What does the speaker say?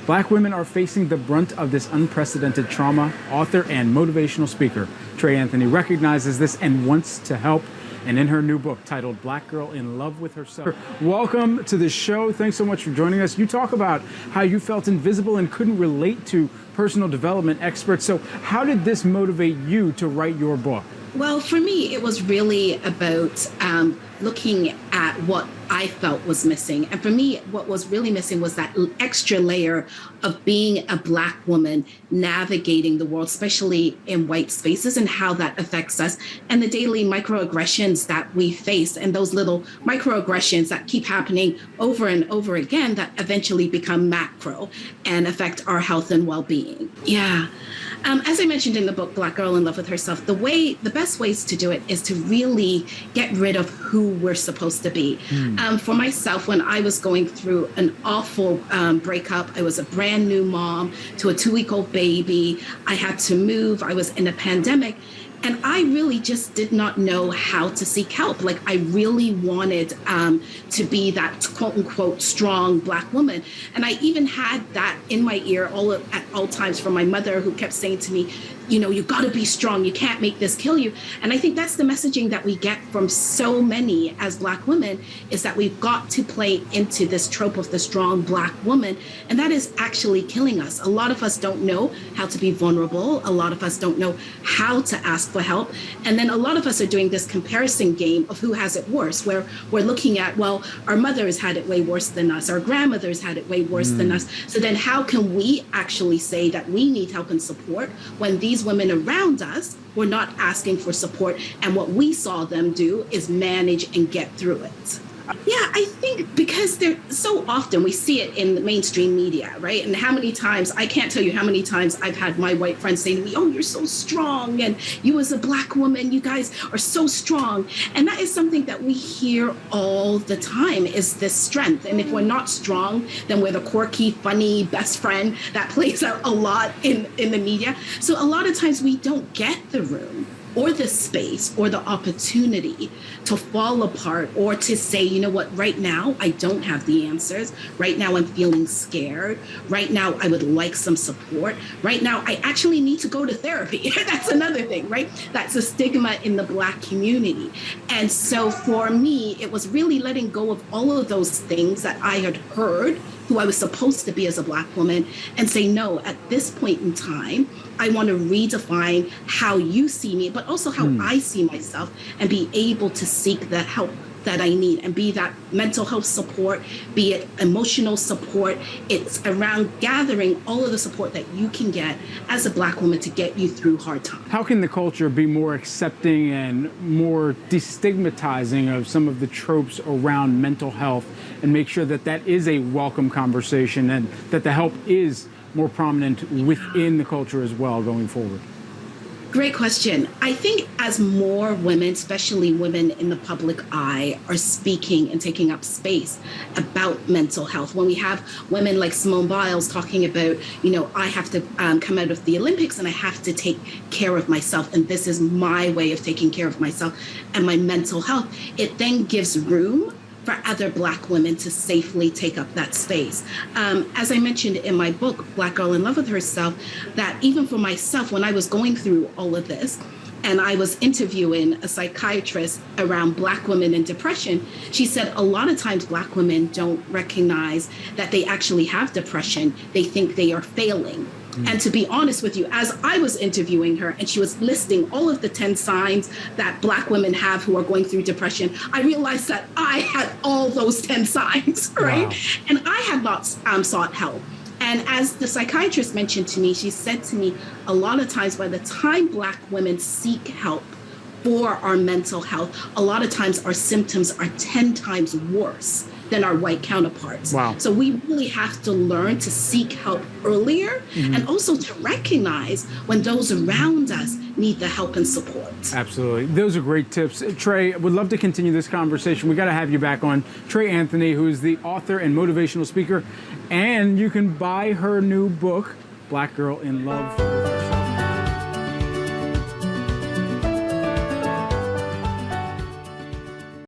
Black women are facing the brunt of this unprecedented trauma. Author and motivational speaker Trey Anthony recognizes this and wants to help. And in her new book titled Black Girl in Love with Herself. Welcome to the show. Thanks so much for joining us. You talk about how you felt invisible and couldn't relate to personal development experts. So how did this motivate you to write your book? Well, for me, it was really about looking at what I felt was missing. And for me, what was really missing was that extra layer of being a Black woman navigating the world, especially in white spaces, and how that affects us and the daily microaggressions that we face, and those little microaggressions that keep happening over and over again that eventually become macro and affect our health and well-being. Yeah. As I mentioned in the book, Black Girl in Love with Herself, the best ways to do it is to really get rid of who we're supposed to be. For myself, when I was going through an awful breakup, I was a brand new mom to a 2-week-old baby. I had to move. I was in a pandemic. And I really just did not know how to seek help. Like, I really wanted to be that quote unquote strong Black woman. And I even had that in my ear at all times from my mother, who kept saying to me, you know, you got to be strong. You can't make this kill you. And I think that's the messaging that we get from so many as Black women, is that we've got to play into this trope of the strong Black woman. And that is actually killing us. A lot of us don't know how to be vulnerable. A lot of us don't know how to ask for help. And then a lot of us are doing this comparison game of who has it worse, where we're looking at, well, our mothers had it way worse than us. Our grandmothers had it way worse than us. So then how can we actually say that we need help and support when these women around us were not asking for support, and what we saw them do is manage and get through it? Yeah, I think because they're so often we see it in the mainstream media, right? And how many times, I can't tell you how many times I've had my white friends say to me, oh, you're so strong. And you as a Black woman, you guys are so strong. And that is something that we hear all the time, is this strength. And if we're not strong, then we're the quirky, funny best friend that plays out a lot in the media. So a lot of times we don't get the room or the space or the opportunity to fall apart, or to say, you know what, right now, I don't have the answers. Right now, I'm feeling scared. Right now, I would like some support. Right now, I actually need to go to therapy. That's another thing, right? That's a stigma in the Black community. And so for me, it was really letting go of all of those things that I had heard who I was supposed to be as a Black woman, and say, no, at this point in time, I want to redefine how you see me, but also how I see myself, and be able to seek the help that I need, and be that mental health support, be it emotional support. It's around gathering all of the support that you can get as a Black woman to get you through hard times. How can the culture be more accepting and more destigmatizing of some of the tropes around mental health, and make sure that that is a welcome conversation, and that the help is more prominent within the culture as well going forward? Great question. I think as more women, especially women in the public eye, are speaking and taking up space about mental health, when we have women like Simone Biles talking about, you know, I have to come out of the Olympics and I have to take care of myself, and this is my way of taking care of myself and my mental health, it then gives room for other Black women to safely take up that space. As I mentioned in my book, Black Girl in Love with Herself, that even for myself, when I was going through all of this, and I was interviewing a psychiatrist around Black women and depression, she said a lot of times Black women don't recognize that they actually have depression. They think they are failing. And to be honest with you, as I was interviewing her and she was listing all of the 10 signs that Black women have who are going through depression, I realized that I had all those 10 signs, right? Wow. And I had not sought help. And as the psychiatrist mentioned to me, she said to me, a lot of times by the time Black women seek help for our mental health, a lot of times our symptoms are 10 times worse than our white counterparts. Wow. So we really have to learn to seek help earlier, and also to recognize when those around us need the help and support. Absolutely. Those are great tips. Trey, would love to continue this conversation. We got to have you back on. Trey Anthony, who is the author and motivational speaker, and you can buy her new book, Black Girl in Love with Herself.